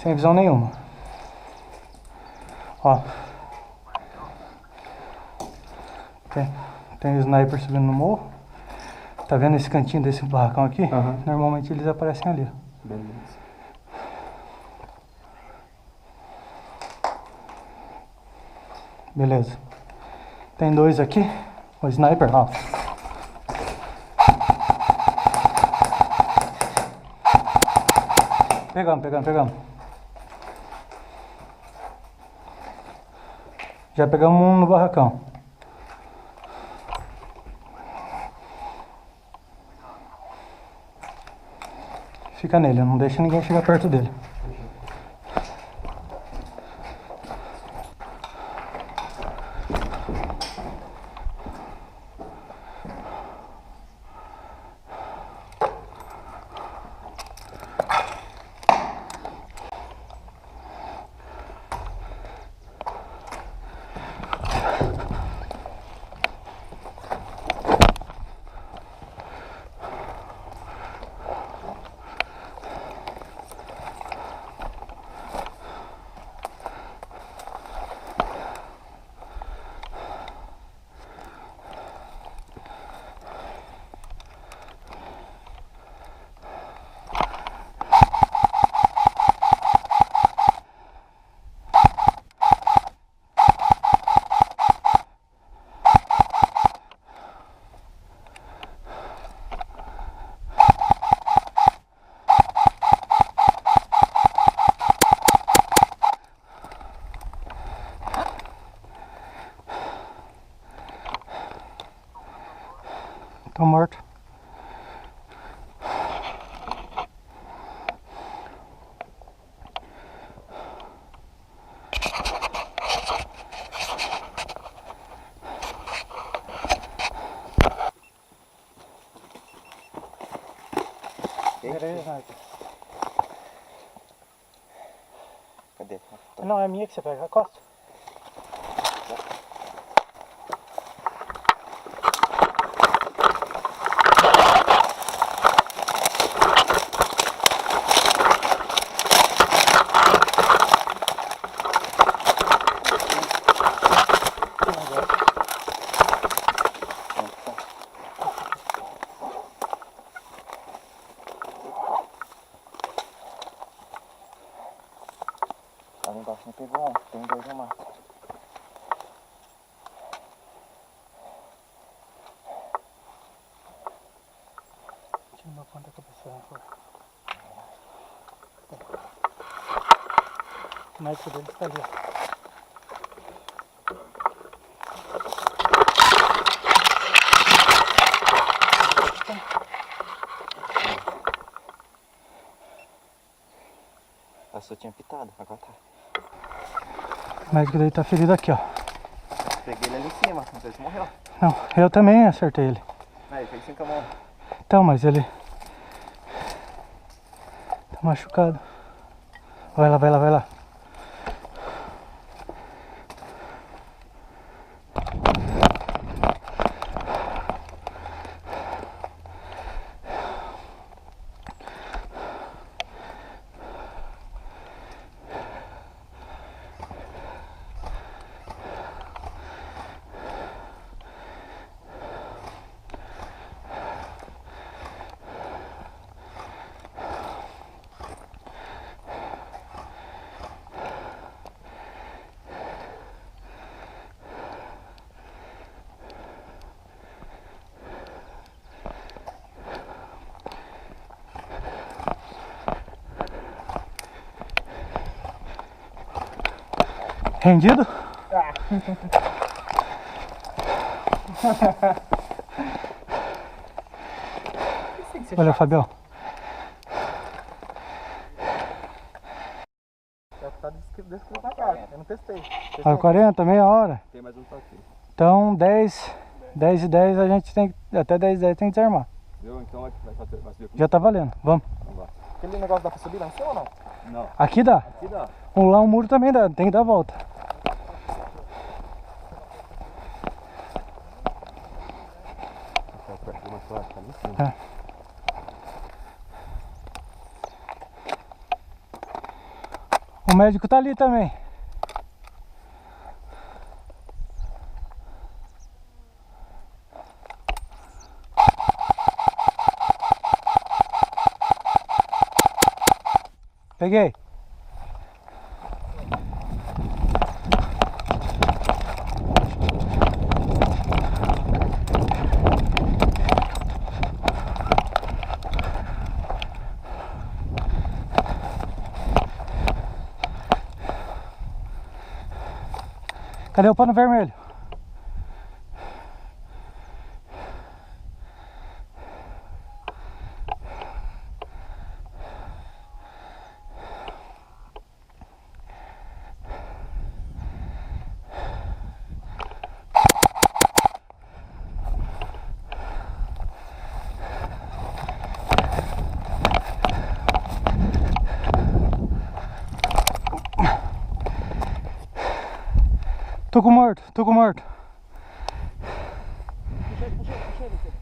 Sem visão nenhuma. Ó. Tem o sniper subindo no morro. Tá vendo esse cantinho desse barracão aqui? Uhum. Normalmente eles aparecem ali. Beleza. Beleza. Tem dois aqui. O sniper, ó. Pegamos. Já pegamos um no barracão. Fica nele, não deixa ninguém chegar perto dele. Tô morto. Cadê? Não, é minha que você pega. Costa. Lá embaixo não pegou um, tem dois no mato. Deixa eu ver quanto é que a pessoa for. O médico dele está ali. A sua tinha pitado, agora tá. O médico dele tá ferido aqui, ó. Peguei ele ali em cima, não sei se morreu. Não, eu também acertei ele. Aí, fez 5 a mão. Então, mas ele tá machucado. Vai lá. Rendido? Olha, Fabião. Tá descrito na cara, eu não testei. A 40, meia hora. Tem mais um aqui. Então 10 e 10 a gente tem que, até 10 e 10 tem que desarmar. Viu? Então vai subir aqui. Já tá valendo, vamos. Vamos lá. Aquele negócio dá pra subir lá em cima ou não? Não. Aqui dá. Aqui dá. Lá um muro também dá, tem que dar a volta. É. O médico tá ali também. Peguei. Cadê o pano vermelho? Tô com morto, tô com morto. Puxa, você.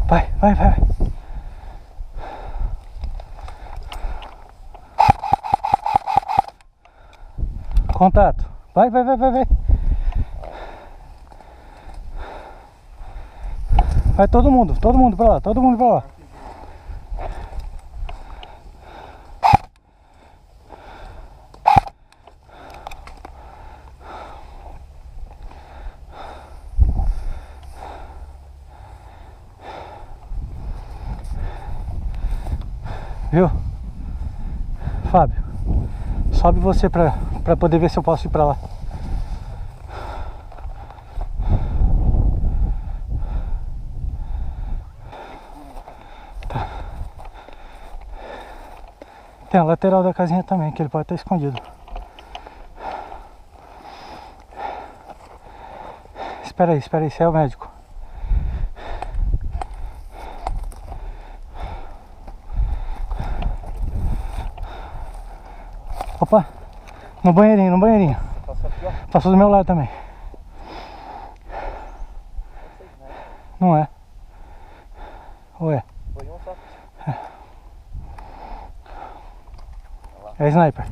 Vai. Contato. Vai. Vai todo mundo pra lá, todo mundo pra lá. Viu? Fábio, sobe você pra poder ver se eu posso ir pra lá. Tá. Tem a lateral da casinha também, que ele pode estar escondido. Espera aí, esse é o médico. Opa, no banheirinho. Passou aqui, ó. Passou do meu lado também. Não é? Ou é? Foi um só. É sniper.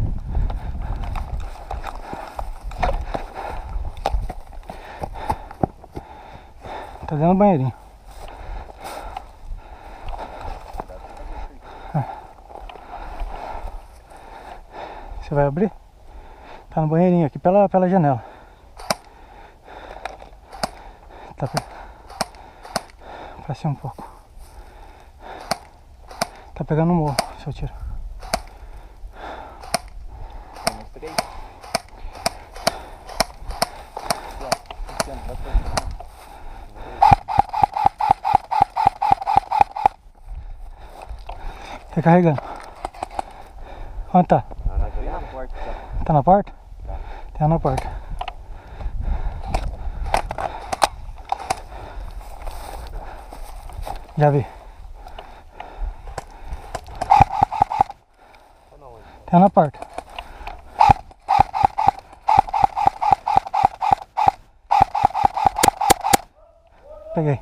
Tá dentro do banheirinho. Você vai abrir? Tá no banheirinho aqui pela janela. Tá pra cima um pouco. Tá pegando no morro, seu tiro. Mostrei. Recarregando. Onde tá? Na porta, já. Tá na porta? Tá. Tá na porta. Já vi. Tá na porta. Peguei.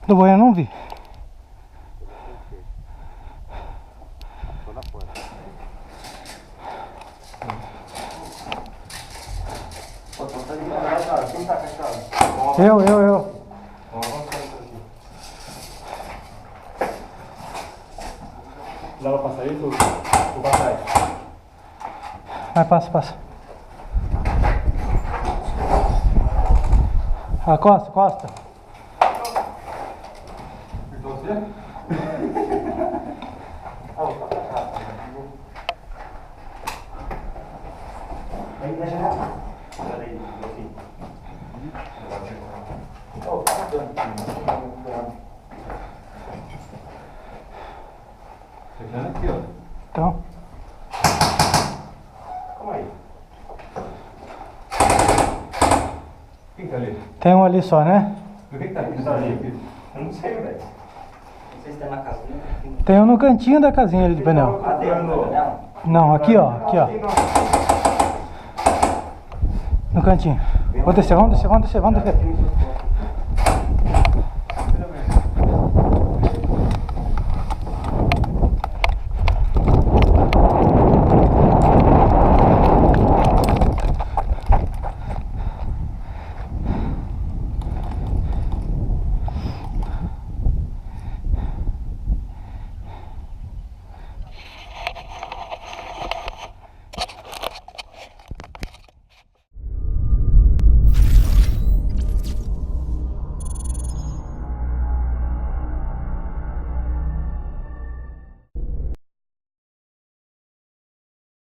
Do banheiro eu não vi. Tô na porta. Quem tá fechado? Eu. Dá pra passar isso? Vou passar aí. Vai, passa. Ah, costa. Apertou você? Aí, deixa eu... Peraí, aqui. Oh, tá dando. Fechando aqui, ó. Então, Calma aí. Quem tá ali? tem um ali só, né? O que tá ali? Eu não sei, velho. sei se tem na casinha. Tem um no cantinho da casinha ali do pneu. Ah, dentro do pneu? Não, aqui ó, aqui ó. No cantinho. Vamos descer, vamos descer, vamos descer, vamos descer.